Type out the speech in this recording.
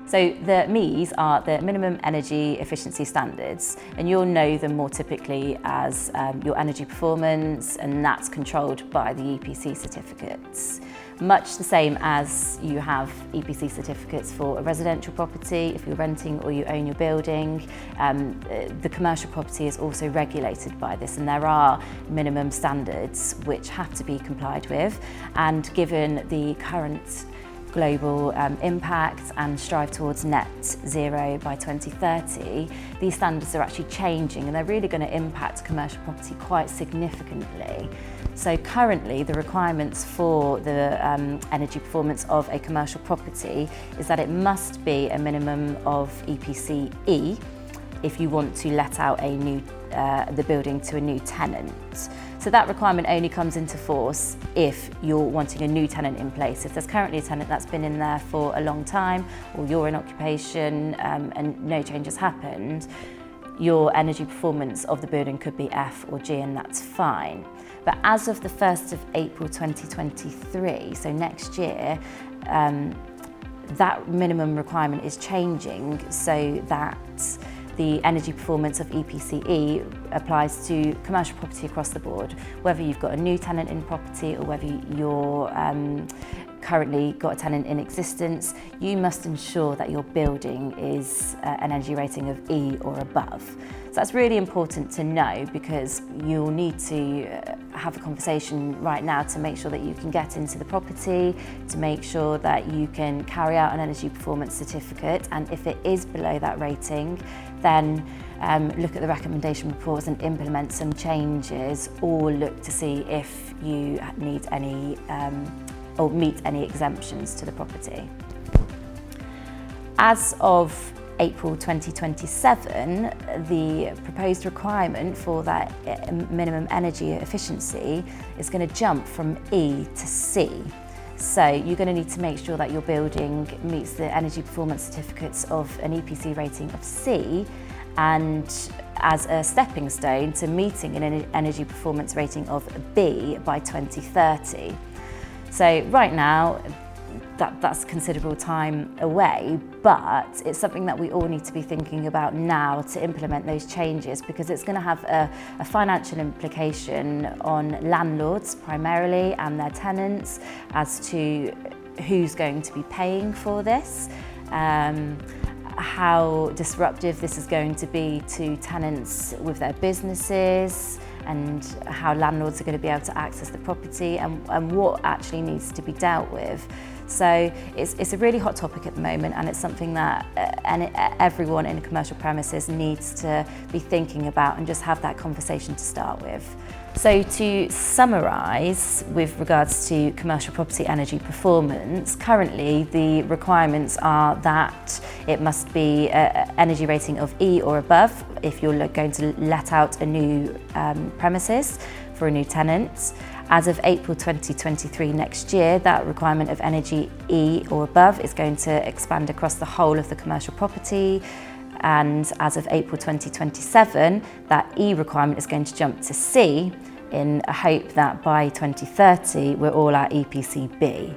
So the MEES are the minimum energy efficiency standards, and you'll know them more typically as your energy performance, and that's controlled by the EPC certificates. Much the same as you have EPC certificates for a residential property, if you're renting or you own your building, the commercial property is also regulated by this, and there are minimum standards which have to be complied with. And given the current global impact and strive towards net zero by 2030, these standards are actually changing, and they're really going to impact commercial property quite significantly. So currently the requirements for the energy performance of a commercial property is that it must be a minimum of EPC E if you want to let out the building to a new tenant. So that requirement only comes into force if you're wanting a new tenant in place. If there's currently a tenant that's been in there for a long time, or you're in occupation and no change has happened, your energy performance of the building could be F or G, and that's fine. But as of the 1st of April 2023, so next year, that minimum requirement is changing so that the energy performance of EPCE applies to commercial property across the board, whether you've got a new tenant in property or whether you're currently got a tenant in existence. You must ensure that your building is an energy rating of E or above. So that's really important to know, because you'll need to have a conversation right now to make sure that you can get into the property, to make sure that you can carry out an energy performance certificate, and if it is below that rating, then look at the recommendation reports and implement some changes, or look to see if you need any or meet any exemptions to the property. As of April 2027, the proposed requirement for that minimum energy efficiency is going to jump from E to C. So you're going to need to make sure that your building meets the energy performance certificates of an EPC rating of C, and as a stepping stone to meeting an energy performance rating of B by 2030. So right now, that's considerable time away, but it's something that we all need to be thinking about now to implement those changes, because it's going to have a financial implication on landlords primarily and their tenants as to who's going to be paying for this, how disruptive this is going to be to tenants with their businesses, and how landlords are going to be able to access the property, and what actually needs to be dealt with. So it's a really hot topic at the moment, and it's something that everyone in a commercial premises needs to be thinking about and just have that conversation to start with. So to summarise with regards to commercial property energy performance, currently the requirements are that it must be an energy rating of E or above if you're going to let out a new premises for a new tenant. As of April 2023 next year, that requirement of energy E or above is going to expand across the whole of the commercial property. And as of April 2027, that E requirement is going to jump to C, in a hope that by 2030 we're all at EPC B.